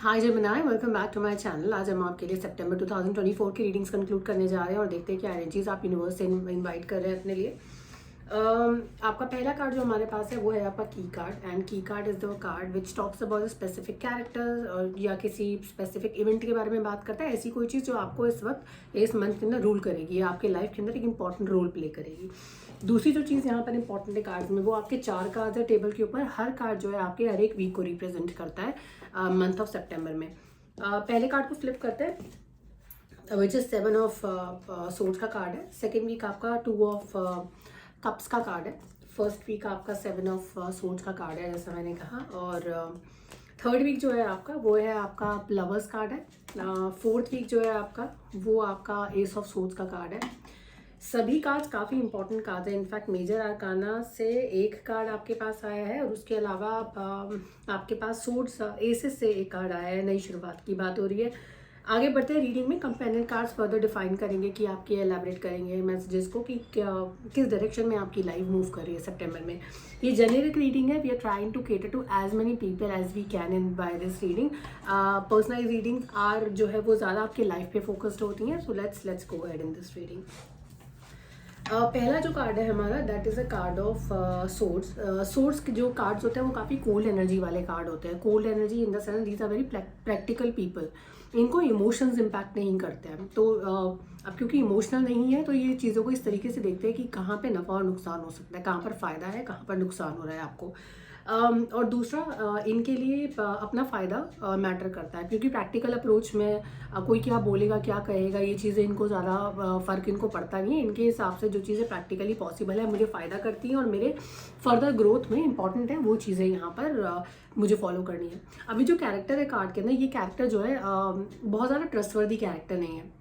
Hi Jamunai, welcome back to my channel. आज हम आपके लिए सितंबर 2024 की रीडिंग्स कंक्लूड करने जा रहे हैं और देखते हैं क्या एनर्जीज आप यूनिवर्स से इनवाइट कर रहे हैं अपने लिए। आपका पहला कार्ड जो हमारे पास है वो है आपका की कार्ड, एंड की card is the card which talks about specific character और या किसी स्पेसिफिक इवेंट के बारे में बात करता है। ऐसी कोई चीज़ जो आपको इस वक्त इस मंथ के अंदर रूल करेगी या आपके लाइफ के अंदर एक इंपॉर्टेंट रोल प्ले करेगी। दूसरी जो चीज़ यहाँ पर इंपॉर्टेंट है कार्ड्स में, वो आपके 4 कार्ड्स है टेबल के ऊपर। हर कार्ड जो है आपके हर एक वीक को रिप्रेजेंट करता है मंथ ऑफ सितंबर में। पहले कार्ड को फ्लिप करते हैं विच इज 7 ऑफ सोर्ड्स का कार्ड है। सेकेंड वीक आपका 2 ऑफ कप्स का कार्ड है। फर्स्ट वीक आपका 7 ऑफ सोर्ड्स का कार्ड है जैसा मैंने कहा। और थर्ड वीक जो है आपका वो है आपका लवर्स कार्ड है। फोर्थ वीक जो है आपका वो आपका एस ऑफ सोर्ड्स का कार्ड है। सभी कार्ड्स काफ़ी इंपॉर्टेंट कार्ड है। इनफैक्ट मेजर आर्काना से एक कार्ड आपके पास आया है और उसके अलावा आपके पास सोर्ड्स एसेस से एक कार्ड आया है। नई शुरुआत की बात हो रही है। आगे बढ़ते हैं रीडिंग में। कंपेनियन कार्ड्स फर्दर डिफाइन करेंगे कि आपके एलैबोरेट करेंगे मैसेजेस को कि क्या किस डायरेक्शन में आपकी लाइफ मूव कर रही है सितंबर में। ये जेनेरिक रीडिंग है। We are trying to cater to as many people as we can in by this reading. Personalize reading are जो है वो ज़्यादा आपके लाइफ पे फोकस्ड होती हैं। So let's go ahead in this reading. पहला जो कार्ड है हमारा that is a card of swords. Swords के जो कार्ड्स होते हैं वो काफ़ी कोल्ड एनर्जी वाले कार्ड होते हैं। Cold energy in the sense these are very practical people. इनको इमोशंस इम्पैक्ट नहीं करते हैं। तो अब क्योंकि इमोशनल नहीं है तो ये चीज़ों को इस तरीके से देखते हैं कि कहाँ पे नफ़ा और नुकसान हो सकता है, कहाँ पर फ़ायदा है, कहाँ पर नुकसान हो रहा है आपको। और दूसरा इनके लिए अपना फ़ायदा मैटर करता है, क्योंकि प्रैक्टिकल अप्रोच में कोई क्या बोलेगा क्या कहेगा ये चीज़ें इनको ज़्यादा फ़र्क इनको पड़ता नहीं है। इनके हिसाब से जो चीज़ें प्रैक्टिकली पॉसिबल है, मुझे फ़ायदा करती हैं और मेरे फर्दर ग्रोथ में इंपॉर्टेंट है, वो चीज़ें यहाँ पर मुझे फॉलो करनी है। अभी जो कैरेक्टर है कार्ड के अंदर, ये कैरेक्टर जो है बहुत ज़्यादा ट्रस्टवर्दी कैरेक्टर नहीं है।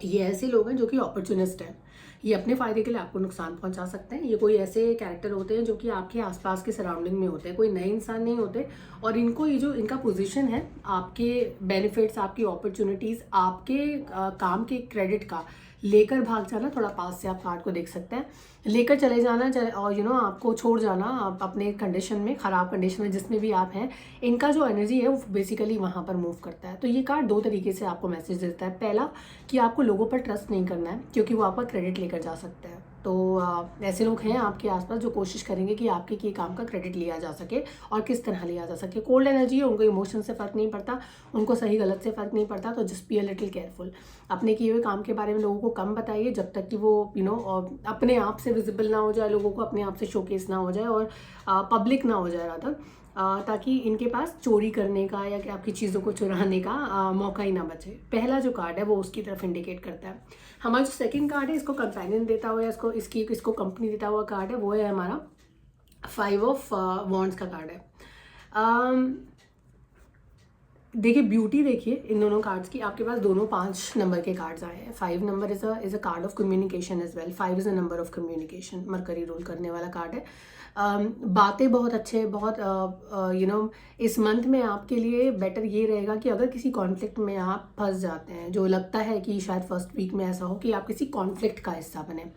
ये ऐसे लोग हैं जो कि अपॉर्चुनिस्ट हैं। ये अपने फ़ायदे के लिए आपको नुकसान पहुंचा सकते हैं। ये कोई ऐसे कैरेक्टर होते हैं जो कि आपके आसपास के सराउंडिंग में होते हैं, कोई नए इंसान नहीं होते। और इनको ये जो इनका पोजीशन है, आपके बेनिफिट्स, आपकी अपॉर्चुनिटीज़, आपके काम के क्रेडिट का लेकर भाग जाना। थोड़ा पास से आप कार्ड को देख सकते हैं। लेकर चले जाना और आपको छोड़ जाना आप अपने कंडीशन में, ख़राब कंडीशन में जिसमें भी आप हैं। इनका जो एनर्जी है वो बेसिकली वहाँ पर मूव करता है। तो ये कार्ड दो तरीके से आपको मैसेज देता है। पहला कि आपको लोगों पर ट्रस्ट नहीं करना है, क्योंकि वो आपका क्रेडिट लेकर जा सकते हैं। तो ऐसे लोग हैं आपके आसपास जो कोशिश करेंगे कि आपके किए काम का क्रेडिट लिया जा सके और किस तरह लिया जा सके। कोल्ड एनर्जी है, उनको इमोशन से फ़र्क नहीं पड़ता, उनको सही गलत से फ़र्क नहीं पड़ता। तो just be a little careful. अपने किए हुए काम के बारे में लोगों को कम बताइए जब तक कि वो अपने आप से विजिबल ना हो जाए, लोगों को अपने आप से शोकेस ना हो जाए और पब्लिक ना हो जाए रादर, ताकि इनके पास चोरी करने का या कि आपकी चीज़ों को चुराने का मौका ही ना बचे। पहला जो कार्ड है वो उसकी तरफ इंडिकेट करता है। हमारा जो सेकंड कार्ड है, इसको कंपेनियन देता हुआ, इसको कंपनी देता हुआ कार्ड है, वो है हमारा 5 ऑफ वॉन्ड्स का कार्ड है। देखिए ब्यूटी, देखिए इन दोनों कार्ड्स की। आपके पास दोनों 5 नंबर के कार्ड्स आए हैं। 5 number is a card of communication as well. 5 is a number of communication, Mercury role करने वाला कार्ड है। बातें बहुत अच्छे, बहुत इस मंथ में आपके लिए बेटर ये रहेगा कि अगर किसी कॉन्फ्लिक्ट में आप फंस जाते हैं, जो लगता है कि शायद फर्स्ट वीक में ऐसा हो कि आप किसी कॉन्फ्लिक्ट का हिस्सा बने,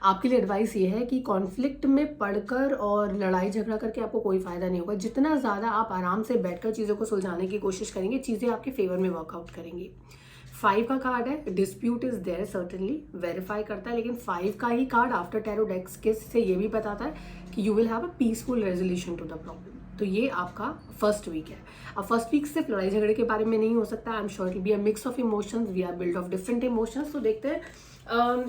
आपके लिए एडवाइस ये है कि कॉन्फ्लिक्ट में पढ़कर और लड़ाई झगड़ा करके आपको कोई फ़ायदा नहीं होगा। जितना ज़्यादा आप आराम से बैठकर चीज़ों को सुलझाने की कोशिश करेंगे, चीज़ें आपके फेवर में वर्कआउट करेंगी। 5 का कार्ड है, dispute is there certainly, verify करता है। लेकिन 5 का ही कार्ड आफ्टर टैरो डेक्स के से ये भी बताता है कि you will have a peaceful resolution to the problem. तो ये आपका फर्स्ट वीक है। अब फर्स्ट वीक सिर्फ लड़ाई झगड़े के बारे में नहीं हो सकता। I am sure it be a mix of emotions, we are build of different emotions. तो देखते हैं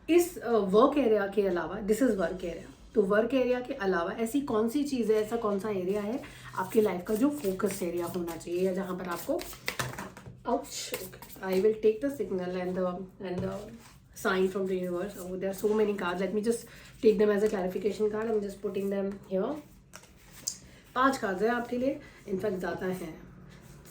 इस वर्क एरिया के अलावा, दिस इज वर्क एरिया, तो वर्क एरिया के अलावा ऐसी कौन सी चीज़ है, ऐसा कौन सा एरिया है आपकी लाइफ का जो फोकस एरिया होना चाहिए, या जहाँ पर आपको I will take the signal and the sign from the universe. Oh, there are so many cards. Let me just take them as a clarification card. I'm just putting them here. 5 cards हैं आपके लिए, in fact ज़्यादा हैं,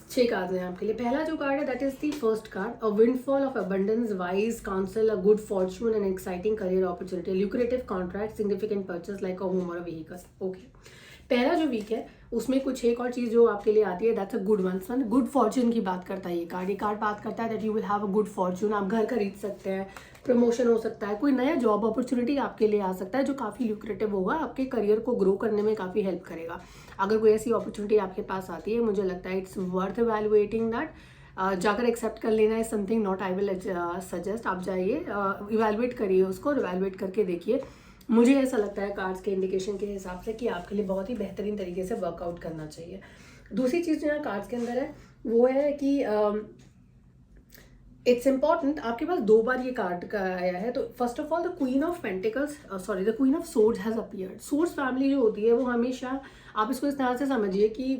6 cards हैं आपके लिए। पहला जो कार्ड है that is the first card, a windfall of abundance, wise council, a good Fortune and exciting career opportunity, lucrative contract, significant purchase like a home और अ व्हीकल। ओके, पहला जो वीक है उसमें कुछ एक और चीज़ जो आपके लिए आती है, that's a good one. Good Fortune की बात करता है ये कार्ड बात करता है that you will have a good Fortune. आप घर खरीद सकते हैं, प्रमोशन हो सकता है, कोई नया जॉब अपॉर्चुनिटी आपके लिए आ सकता है जो काफ़ी ल्यूक्रेटिव होगा, आपके करियर को ग्रो करने में काफ़ी हेल्प करेगा। अगर कोई ऐसी अपॉर्चुनिटी आपके पास आती है, मुझे लगता है इट्स वर्थ इवैल्यूएटिंग दैट। जाकर एक्सेप्ट कर लेना है something not I will suggest. आप जाइए, इवैल्यूएट करिए उसको, इवैल्यूएट करके देखिए। मुझे ऐसा लगता है कार्ड्स के इंडिकेशन के हिसाब से कि आपके लिए बहुत ही बेहतरीन तरीके से वर्कआउट करना चाहिए। दूसरी चीज़ जो यहाँ कार्ड्स के अंदर है वो है कि इट्स इम्पॉर्टेंट, आपके पास 2 बार ये कार्ड का आया है। तो first of all the queen of pentacles, sorry the queen of swords has appeared. Swords family जो होती है वो हमेशा, आप इसको इस तरह से समझिए कि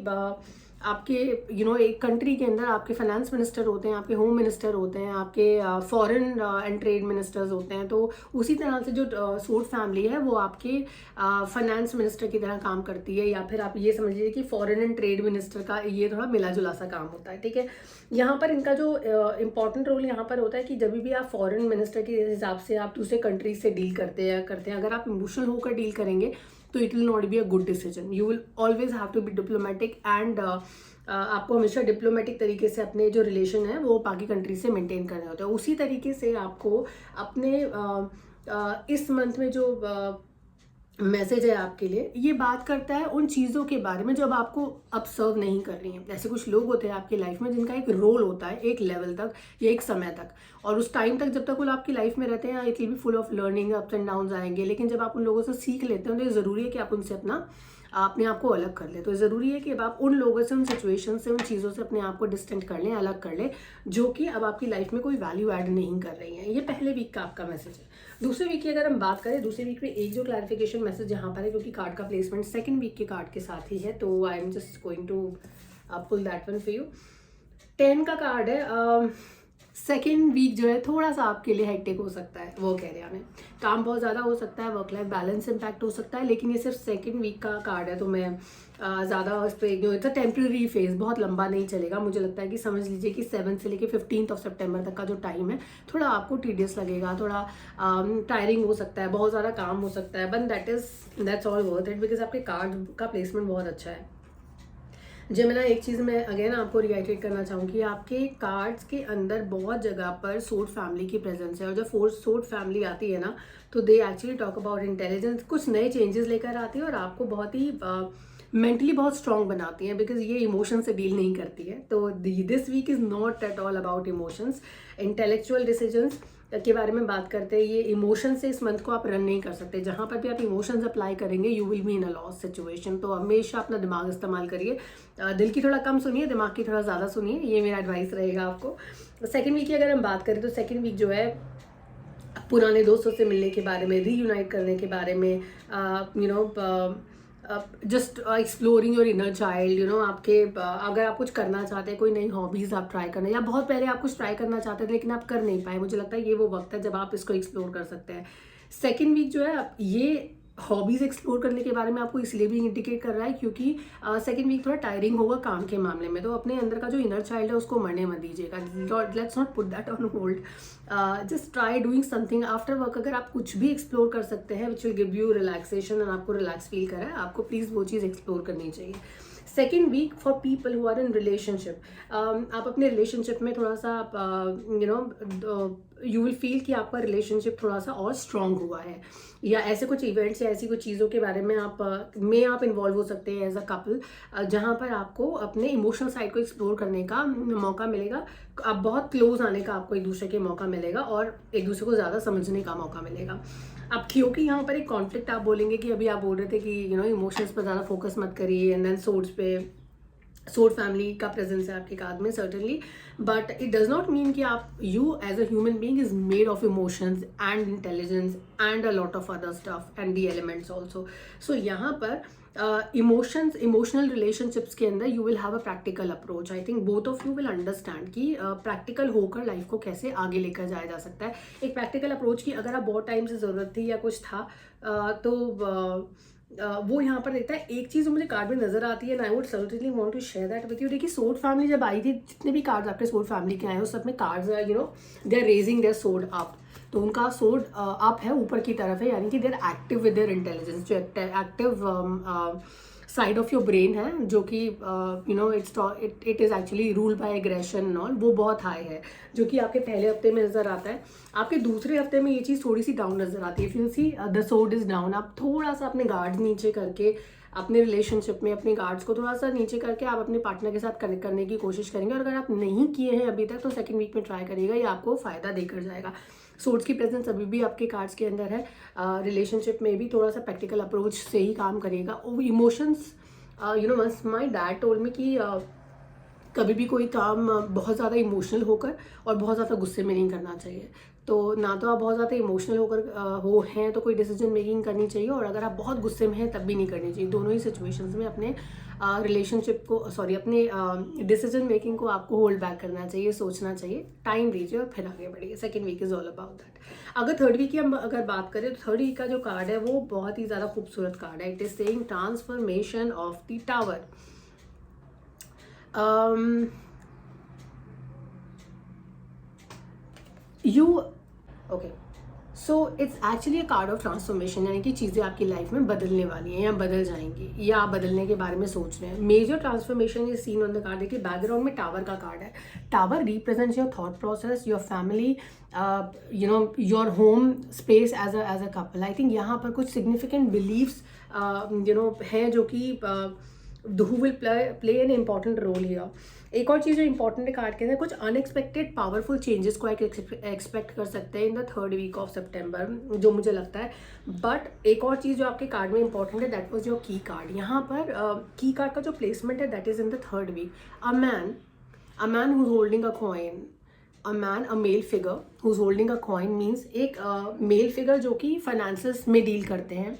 आपके एक कंट्री के अंदर आपके फाइनेंस मिनिस्टर होते हैं, आपके होम मिनिस्टर होते हैं, आपके फॉरेन एंड ट्रेड मिनिस्टर्स होते हैं। तो उसी तरह से जो सोर्ड फैमिली है वो आपके फाइनेंस मिनिस्टर की तरह काम करती है, या फिर आप ये समझ लीजिए कि फॉरेन एंड ट्रेड मिनिस्टर का ये थोड़ा मिला जुला सा काम होता है, ठीक है। यहाँ पर इनका जो इम्पॉर्टेंट रोल यहाँ पर होता है कि जब भी आप फॉरेन मिनिस्टर के हिसाब से आप दूसरे कंट्रीज से डील करते हैं, अगर आप इमोशनल होकर डील करेंगे तो it will not be a good decision. You will always have to be diplomatic and आपको हमेशा डिप्लोमेटिक तरीके से अपने जो रिलेशन है वो बाकी कंट्री से मेंटेन करने होते हैं। उसी तरीके से आपको अपने इस मंथ में जो मैसेज है आपके लिए, ये बात करता है उन चीज़ों के बारे में जो अब आपको ऑब्जर्व नहीं कर रही हैं। ऐसे कुछ लोग होते हैं आपकी लाइफ में जिनका एक रोल होता है एक लेवल तक या एक समय तक, और उस टाइम तक जब तक वो आपकी लाइफ में रहते हैं it will be full of learning, ups and downs आएंगे। लेकिन जब आप उन लोगों से सीख लेते हैं तो ये ज़रूरी है कि आप उनसे अपने आप को अलग कर ले। तो ज़रूरी है कि अब आप उन लोगों से, उन सिचुएशन से, उन चीज़ों से अपने आप को डिस्टेंट कर लें, अलग कर लें, जो कि अब आपकी लाइफ में कोई वैल्यू ऐड नहीं कर रही हैं। ये पहले वीक का आपका मैसेज है। दूसरे वीक की अगर हम बात करें, दूसरे वीक में एक जो क्लैरिफिकेशन मैसेज यहाँ पर है, क्योंकि कार्ड का प्लेसमेंट सेकंड वीक के कार्ड के साथ ही है, तो I am just going to pull that one for you. 10 का कार्ड है। सेकेंड वीक जो है थोड़ा सा आपके लिए हेक्टिक हो सकता है, वर्क एरिया में काम बहुत ज़्यादा हो सकता है, वर्क लाइफ बैलेंस इम्पैक्ट हो सकता है। लेकिन ये सिर्फ सेकेंड वीक का कार्ड है, तो मैं ज़्यादा उस पर जो इट्स अ टेम्प्रेरी फेज, बहुत लंबा नहीं चलेगा। मुझे लगता है कि समझ लीजिए कि 7 से लेकर 15 सितंबर तक का जो टाइम है थोड़ा आपको टीडियस लगेगा, थोड़ा टायरिंग हो सकता है, बहुत ज़्यादा काम हो सकता है, but that's all worth it, because आपके कार्ड का प्लेसमेंट बहुत अच्छा है। जेमिना, एक चीज़ मैं अगेन आपको रिआइट्रेट करना चाहूँगी, आपके कार्ड्स के अंदर बहुत जगह पर सोर्ड फैमिली की प्रेजेंस है, और जब सोर्ड फैमिली आती है ना तो they actually talk about intelligence, कुछ नए चेंजेस लेकर आती है और आपको बहुत ही मेंटली बहुत स्ट्रॉन्ग बनाती हैं, बिकॉज ये इमोशन से डील नहीं करती है। तो this week is not at all about emotions. Intellectual decisions के बारे में बात करते हैं, ये इमोशन से इस मंथ को आप रन नहीं कर सकते। जहाँ पर भी आप इमोशंस अप्लाई करेंगे you will be in a loss situation. तो हमेशा अपना दिमाग इस्तेमाल करिए, दिल की थोड़ा कम सुनिए, दिमाग की थोड़ा ज़्यादा सुनिए, ये मेरा एडवाइस रहेगा आपको। सेकेंड वीक की अगर हम बात करें तो सेकेंड वीक जो है पुराने दोस्तों से मिलने के बारे में, रीयूनाइट करने के बारे में, just exploring your inner child, आपके अगर आप कुछ करना चाहते हैं, कोई नई हॉबीज़ आप ट्राई करना, या बहुत पहले आप कुछ ट्राई करना चाहते थे लेकिन आप कर नहीं पाए, मुझे लगता है ये वो वक्त है जब आप इसको एक्सप्लोर कर सकते हैं। सेकेंड वीक जो है ये हॉबीज़ एक्सप्लोर करने के बारे में आपको इसलिए भी इंडिकेट कर रहा है क्योंकि सेकेंड वीक थोड़ा टायरिंग होगा काम के मामले में, तो अपने अंदर का जो इनर चाइल्ड है उसको मरने मत दीजिएगा। Let's not put that on hold, just try doing something after work. अगर आप कुछ भी एक्सप्लोर कर सकते हैं which will give you relaxation और आपको रिलैक्स फील कराए, आपको प्लीज़ वो चीज़ एक्सप्लोर करनी चाहिए। Second week for people who are in relationship, आप अपने रिलेशनशिप में थोड़ा सा यू विल फील कि आपका रिलेशनशिप थोड़ा सा और स्ट्रांग हुआ है, या ऐसे कुछ इवेंट्स या ऐसी कुछ चीज़ों के बारे में आप इन्वॉल्व हो सकते हैं एज अ कपल, जहाँ पर आपको अपने इमोशनल साइड को एक्सप्लोर करने का मौका मिलेगा, आप बहुत क्लोज आने का आपको एक दूसरे के मौका मिलेगा और एक दूसरे को ज़्यादा समझने का मौका मिलेगा। अब क्योंकि यहाँ पर एक कॉन्फ्लिक्ट आप बोलेंगे कि अभी आप बोल रहे थे कि इमोशंस पर ज़्यादा फोकस मत करिए, एंड देन सोर्ड फैमिली का प्रेजेंस है आपके कार्ड में certainly, but it does not mean कि आप you as a human being is made of emotions and intelligence and a lot of other stuff and the elements also. So यहाँ पर emotional relationships के अंदर you will have a practical approach. I think both of you will understand कि practical होकर life को कैसे आगे लेकर जाया जा सकता है। एक प्रैक्टिकल अप्रोच की अगर आप बहुत टाइम से ज़रूरत थी या कुछ था तो वो यहाँ पर देखता है। एक चीज़ मुझे कार्ड में नजर आती है, I would certainly want to share that with you. देखिए सोर्ड फैमिली जब आई थी, जितने भी कार्ड्स आपके सोर्ड फैमिली के आए हैं उस सब में cards they are raising their sword up, तो उनका सोर्ड अप है, ऊपर की तरफ है, यानी कि they are active with their intelligence. जो active side of your brain है, जो कि you know it is actually rule by aggression and all, वो बहुत हाई है, जो कि आपके पहले हफ्ते में नज़र आता है। आपके दूसरे हफ्ते में ये चीज़ थोड़ी सी डाउन नज़र आती है। इफ यू सी द सोड इज़ डाउन, आप थोड़ा सा अपने गार्ड्स नीचे करके, अपने रिलेशनशिप में अपने गार्ड्स को थोड़ा सा नीचे करके आप अपने पार्टनर के साथ कनेक्ट करने की कोशिश करेंगे। और अगर आप नहीं किए हैं अभी तक तो सेकंड वीक में ट्राई करिएगा, ये आपको फ़ायदा देकर जाएगा। सोर्ड्स की प्रेजेंस अभी भी आपके कार्ड्स के अंदर है। रिलेशनशिप में भी थोड़ा सा प्रैक्टिकल अप्रोच से ही काम करिएगा। Emotions, you know once my dad told me कि कभी भी कोई काम बहुत ज़्यादा इमोशनल होकर और बहुत ज़्यादा गुस्से में नहीं करना चाहिए। तो ना तो आप बहुत ज़्यादा इमोशनल होकर हो हैं तो कोई डिसीजन मेकिंग करनी चाहिए, और अगर आप बहुत गुस्से में हैं तब भी नहीं करनी चाहिए। दोनों ही सिचुएशंस में अपने रिलेशनशिप को अपने डिसीजन मेकिंग को आपको होल्ड बैक करना चाहिए, सोचना चाहिए, टाइम दीजिए और फिर आगे बढ़िए। Second week is all about that. अगर थर्ड वीक की हम अगर बात करें तो थर्ड वीक का जो कार्ड है वो बहुत ही ज़्यादा खूबसूरत कार्ड है। It is saying transformation of the tower. So it's actually a card of transformation, यानी कि चीज़ें आपकी लाइफ में बदलने वाली हैं या बदल जाएंगी, या आप बदलने के बारे में सोच रहे हैं। मेजर ट्रांसफॉर्मेशन ये सीन ऑन द कार्ड। देखिए बैकग्राउंड में टावर का कार्ड है। Tower represents your thought process, your family, you know your home space as a couple. I think यहाँ पर कुछ सिग्निफिकेंट बिलीव्स यू नो हैं जो कि who will play an important role here। एक और चीज़ जो इंपॉर्टेंट है कार्ड के अंदर, कुछ अनएक्सपेक्टेड पावरफुल चेंजेस को एक्सपेक्ट कर सकते हैं in the third week of सितंबर, जो मुझे लगता है। बट एक और चीज़ जो आपके कार्ड में इंपॉर्टेंट है, that was your key card. यहाँ पर की कार्ड का जो प्लेसमेंट है that is in the third week. A man who's holding a coin, a male figure who's holding a coin means एक मेल फिगर जो कि finances में deal करते हैं,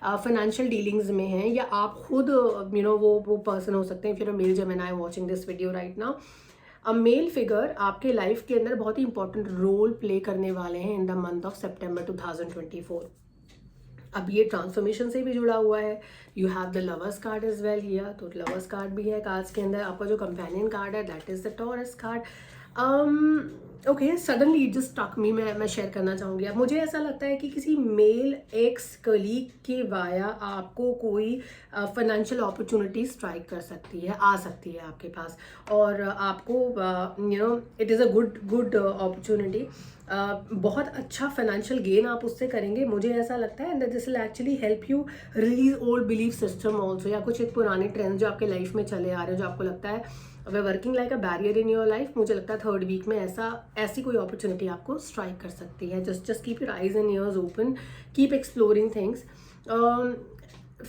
फाइनेंशियल डीलिंग्स में हैं, या आप खुद यू नो वो पर्सन हो सकते हैं। फिर male Gemini watching this video right now, a male figure आपके लाइफ के अंदर बहुत ही इंपॉर्टेंट रोल प्ले करने वाले हैं in the month of September 2024। अब ये ट्रांसफॉर्मेशन से भी जुड़ा हुआ है। You have the lovers card is well here, तो लवर्स कार्ड भी है कार्ड्स के अंदर। आपका जो कंपेनियन कार्ड है that is the Taurus card. Okay, suddenly just stuck me, मैं शेयर करना चाहूँगी। अब मुझे ऐसा लगता है कि किसी मेल एक्स कलीग के वाया आपको कोई फाइनेंशियल अपॉर्चुनिटी स्ट्राइक कर सकती है, आ सकती है आपके पास, और आपको you know it is a good opportunity. बहुत अच्छा फाइनेंशियल गेन आप उससे करेंगे, मुझे ऐसा लगता है। And this will actually help you release old belief system also, या कुछ एक पुराने ट्रेंड्स जो आपके लाइफ में चले आ रहे हैं, जो आपको लगता है वे working like a barrier in your life. मुझे लगता है थर्ड वीक में ऐसी कोई अपॉर्चुनिटी आपको स्ट्राइक कर सकती है। Just keep your eyes and years open, keep exploring things.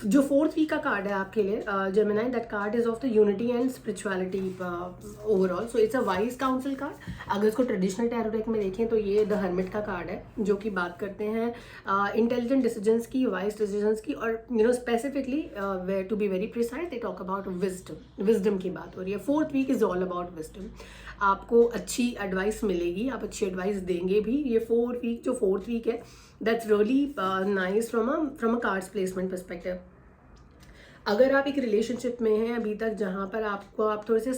जो फोर्थ वीक का कार्ड है आपके लिए Gemini, that card is of the unity and spirituality overall. So it's a wise council card. अगर इसको ट्रेडिशनल टैरो डेक में देखें तो ये द हर्मिट का कार्ड है, जो कि बात करते हैं इंटेलिजेंट डिसीजंस की, वाइज डिसीजंस की, और you know specifically where to be very precise they talk about wisdom की बात हो रही है। Fourth week is all about wisdom. आपको अच्छी एडवाइस मिलेगी, आप अच्छी एडवाइस देंगे भी। ये जो फोर्थ वीक है that's really nice from a cards placement perspective. अगर आप एक रिलेशनशिप में हैं अभी तक जहाँ पर आप थोड़े से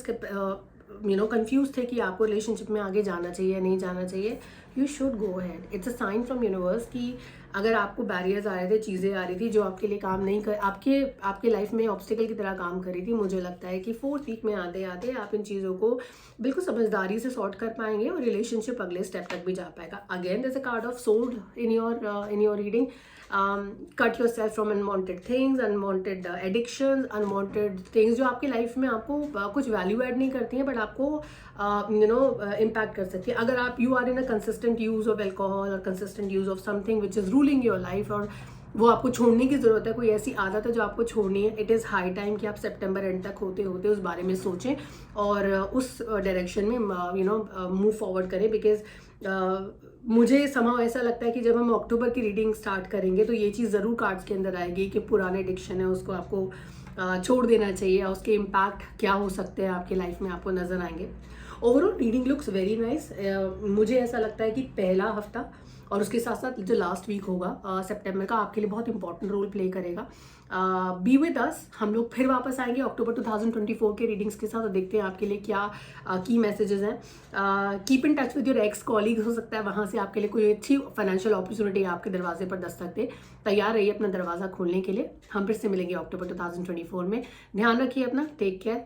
यू नो कंफ्यूज थे कि आपको रिलेशनशिप में आगे जाना चाहिए या नहीं जाना चाहिए, you should go ahead. It's a sign from universe कि अगर आपको बैरियर्स आ रहे थे, चीज़ें आ रही थी जो आपके लिए काम नहीं कर, आपके लाइफ में ऑब्स्टिकल की तरह काम कर रही थी, मुझे लगता है कि फोर्थ वीक में आते आते आप इन चीज़ों को बिल्कुल समझदारी से सॉर्ट कर पाएंगे और रिलेशनशिप अगले स्टेप तक भी जा पाएगा। Again there is a card of sword in your reading. Cut your self from unwanted things, unwanted addiction, unwanted things जो आपकी लाइफ में आपको कुछ वैल्यू ऐड नहीं करती हैं बट आपको यू नो इम्पैक्ट कर सकती है। अगर आप you are in a consistent use of alcohol और consistent use of something which is ruling your life, और वो आपको छोड़ने की ज़रूरत है, कोई ऐसी आदत है जो आपको छोड़नी है, इट इज़ हाई टाइम कि आप सितंबर एंड तक होते होते उस बारे में सोचें और उस डायरेक्शन में यू नो मूव फॉरवर्ड करें। बिकॉज मुझे समहाउ ऐसा लगता है कि जब हम अक्टूबर की रीडिंग स्टार्ट करेंगे तो ये चीज़ ज़रूर कार्ड्स के अंदर आएगी कि पुराने एडिक्शन है उसको आपको छोड़ देना चाहिए, और उसके इम्पैक्ट क्या हो सकते हैं आपकी लाइफ में आपको नज़र आएंगे। Overall reading looks very nice. मुझे ऐसा लगता है कि पहला हफ्ता और उसके साथ साथ जो लास्ट वीक होगा सितंबर का, आपके लिए बहुत इंपॉर्टेंट रोल प्ले करेगा। बी विद अस, हम लोग फिर वापस आएंगे अक्टूबर 2024 के रीडिंग्स के साथ और देखते हैं आपके लिए क्या की मैसेजेस हैं। Keep in touch with your x colleague, हो सकता है वहाँ से आपके लिए कोई अच्छी फाइनेंशियल अपॉर्चुनिटी आपके दरवाजे पर दस्तक दे। तैयार रहिए अपना दरवाज़ा खोलने के लिए। हम फिर से मिलेंगे अक्टूबर 2024 में। ध्यान रखिए अपना, टेक केयर।